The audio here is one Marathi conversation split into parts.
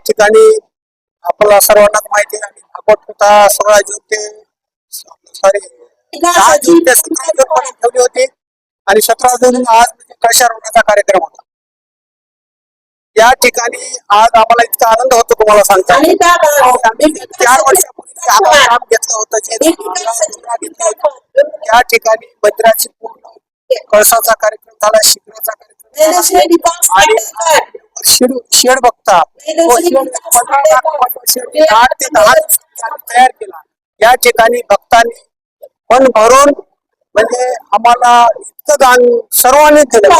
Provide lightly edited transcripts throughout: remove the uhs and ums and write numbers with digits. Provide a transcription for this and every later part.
ठिकाणी आपल्याला सर्वांना माहिती आहे आणि भागवत कथा 16 जून ते सॉरी 10 जून ते 17 जून पर्यंत ठेवली होती आणि 17 जून आज म्हणजे कळशारोहणाचा कार्यक्रम होता. या ठिकाणी आज आम्हाला इतका आनंद होतो तुम्हाला सांगता. आम्ही 4 वर्षापूर्वी हातात काम घेतलं होतं जे त्या ठिकाणी मंदिराची पूर्ण कळसाचा कार्यक्रम झाला, शिखराचा कार्यक्रम आणि शेड बघता 8 ते 10 तयार केला. या ठिकाणी भक्तांनी मन भरून म्हणजे आम्हाला इतकं दान सर्वांनी केलं.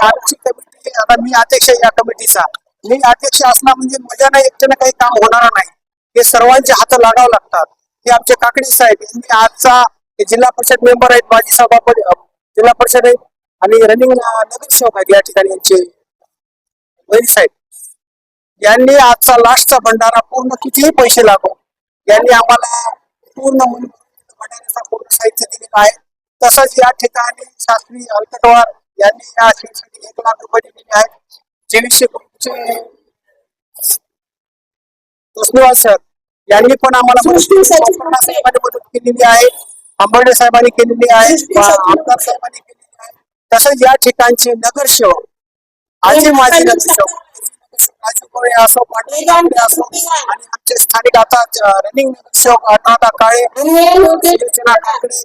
आमची कमिटी, आता मी अध्यक्ष या कमिटीचा, मी अध्यक्ष असला म्हणजे मजा नाही, एकट्यानं काही काम होणार नाही. हे सर्वांचे हात लागावं लागतात. हे आमचे काकडे साहेब यांनी आजचा जिल्हा परिषद मेंबर आहेत, माजी सभापती जिल्हा परिषद आहेत आणि रनिंग नगरसेवक आहेत या ठिकाणी यांचे वैद साहेब यांनी आजचा लास्टचा भंडारा पूर्ण कितीही पैसे लागो यांनी आम्हाला पूर्ण भंडाऱ्याचा पूर्ण साहित्य दिलेलं आहे. तसंच या ठिकाणी शास्त्री अलकटवार यांनी या साठी 1 लाख रुपये दिलेले आहेत. जेवीसी ग्रुपचे तस्नुवाल सर यांनी पण आम्हाला साहेबांनी मदत केलेली आहे, आंबर्डे साहेबांनी केलेली आहे, आमदार साहेबांनी केलेली आहे. तसंच या ठिकाणचे नगरसेवक आजी माजी नगरसेवक राजू कोळे असो, पाटील असो आणि आमचे स्थानिक आता रनिंग नगरसेवक अनुराधा काळे, सुलोचना काकडे,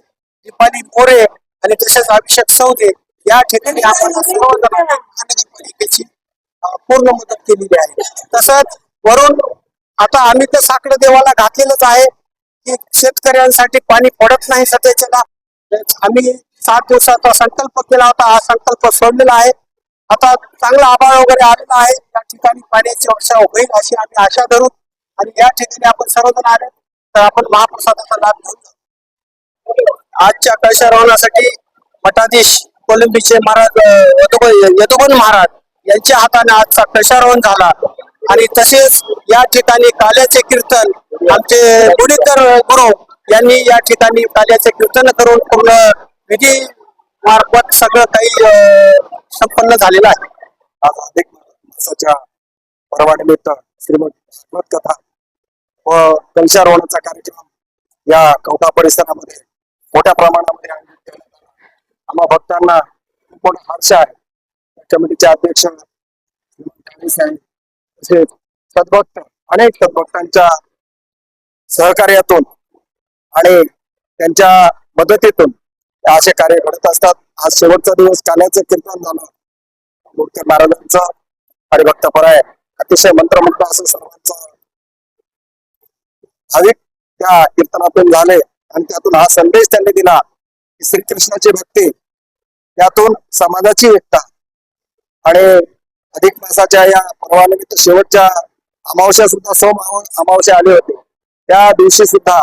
दीपाली मोरे आणि तसेच अभिषेक सौदे या ठिकाणी आपण महानगरपालिकेची पूर्ण मदत केलेली आहे. तसंच वरून आता आम्ही तर साकडं देवाला घातलेलंच आहे की शेतकऱ्यांसाठी पाणी पडत नाही सध्याच्याला. आम्ही 7 दिवसाचा संकल्प केला होता, हा संकल्प सोडलेला आहे. आता चांगला आभाळ वगैरे आलेला आहे, या ठिकाणी पाण्याची वर्षाव होईल अशी आम्ही आशा धरू आणि या ठिकाणी आपण सर्वजण आले तर आपण महाप्रसादाचा लाभ घेऊ. आजच्या कळशारोहणासाठी मठाधीश कोलंबीचे महाराज यदुगण महाराज यांच्या हाताने आजचा कळशारोहण झाला आणि तसेच या ठिकाणी काल्याचे कीर्तन आमचे गुणीकर गुरु यांनी या ठिकाणी काल्याचे कीर्तन करून पूर्ण विधी मार्फत सगळं काही संपन्न झालेलं आहे. आज अधिक मासाच्या पर्वानिमित्त श्रीमद कथा व कलशारोहणाचा कार्यक्रम या कवठा परिसरामध्ये मोठ्या प्रमाणामध्ये आयोजित करण्यात आला. आम्हा भक्तांना खूप मोठा हर्ष आहे. कमिटीचे अध्यक्ष साहेब तसेच सद्भक्त अनेक सद्भक्तांच्या सहकार्यातून आणि त्यांच्या मदतीतून असे कार्य घडत असतात. आज शेवटचा दिवस काल्याचं कीर्तन झालं, मूर्ती महाराजांचं हरिभक्तपराय अतिशय मंत्रमुग्ध असं सर्वांचं भाविक त्या कीर्तनातून झाले आणि त्यातून हा संदेश त्यांनी दिला की श्रीकृष्णाची भक्ती, त्यातून समाजाची एकता आणि अधिक मासाच्या या पर्वानिमित्त शेवटच्या अमावस्या सुद्धा अमावस्या आली होती. त्या दिवशी सुद्धा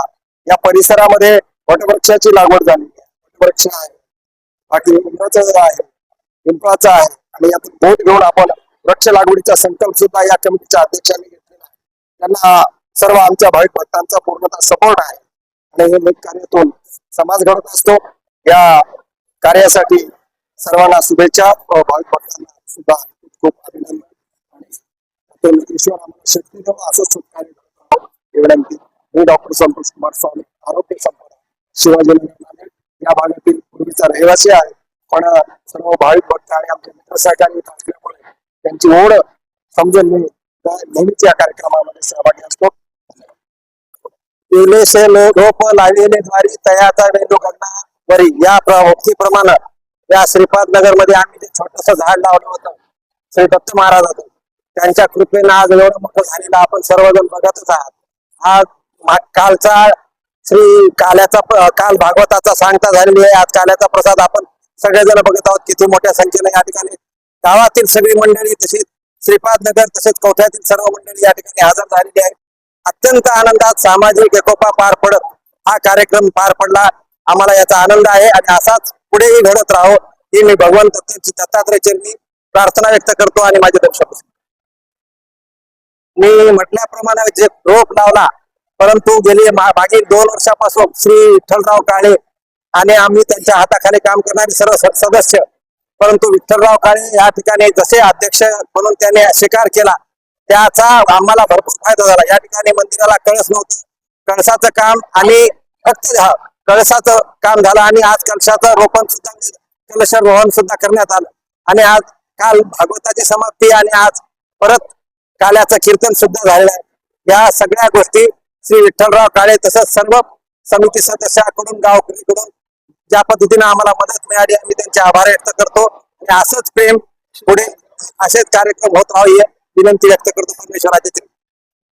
या परिसरामध्ये वटवृक्षाची लागवड झाली. वटवृक्ष आहे, बाकी उंबराचं आहे, पिंपळाचं आहे आणि यातून बोध घेऊन आपण वृक्ष लागवडीचा संकल्प सुद्धा या कमिटीच्या अध्यक्षांनी घेतलेला आहे. त्यांना सर्व आमच्या भाविक भक्तांचा पूर्णतः सपोर्ट आहे आणि हे कार्यातून समाज घडत असतो. या कार्यासाठी सर्वांना शुभेच्छा व भाविक भक्तांना सुद्धा खूप अभिनंदन आणि ईश्वर आम्हाला शक्ती देवा असं सहकार्य करतो ही विनंती. मी डॉक्टर संतोष कुमार स्वामी, आरोग्य संपदा, शिवाजीनगर या भागातील पूर्वीचा रहिवासी आहे, पण सर्व भाविक भक्त आणि आमच्या मित्र सहकारी असल्यामुळे त्यांची ओढ समजून मी नेहमीच या कार्यक्रमामध्ये सहभागी असतो. केलेसे रोप लावलेले द्वारी तयाचा वेदो गगनावरी या प्रमाणे या श्रीपाद नगर मध्ये आम्ही ते छोटस झाड लावलं होतं श्री दत्त महाराजांचं. त्यांच्या कृपेनं आज एवढं मोठं झालेलं आपण सर्वजण बघतच आहात. हा कालचा श्री काल भागवताचा सांगता झालेली आहे. आज काल्याचा प्रसाद आपण सगळेजण बघत आहोत. किती मोठ्या संख्येने या ठिकाणी गावातील सगळी मंडळी तसेच श्रीपाद नगर तसेच कवठ्यातील सर्व मंडळी या ठिकाणी हजर झालेली आहे. अत्यंत आनंदात सामाजिक एकोपा पार पडत हा कार्यक्रम पार पडला. आम्हाला याचा आनंद आहे आणि असाच पुढेही घडत राहो ही मी भगवंत दत्तात्रय चरणी प्रार्थना व्यक्त करतो आणि माझे दर्शक मी म्हटल्याप्रमाणे जे रोप लावला, परंतु गेली मागील 2 वर्षापासून श्री विठ्ठलराव काळे आणि आम्ही त्यांच्या हाताखाली काम करणारे सर्व सदस्य, परंतु विठ्ठलराव काळे या ठिकाणी जसे अध्यक्ष म्हणून त्याने स्वीकार केला त्याचा आम्हाला भरपूर फायदा झाला. या ठिकाणी मंदिराला कळस नव्हतं, कळसाचं काम आणि फक्त कळसाचं काम झालं आणि आज कलशाचं रोपण सुद्धा कलशारोहण सुद्धा करण्यात आलं. आणि आज काल भागवताची समाप्ती आणि आज परत काल्याचं कीर्तन सुद्धा झालेलं आहे. या सगळ्या गोष्टी श्री विठ्ठलराव काळे तसंच सर्व समिती सदस्याकडून गावकऱ्यांकडून ज्या पद्धतीने आम्हाला मदत मिळाली आम्ही त्यांचे आभार व्यक्त करतो. आणि असंच प्रेम पुढे असेच कार्यक्रम होत राहू ही विनंती व्यक्त करतो परमेश्वराची.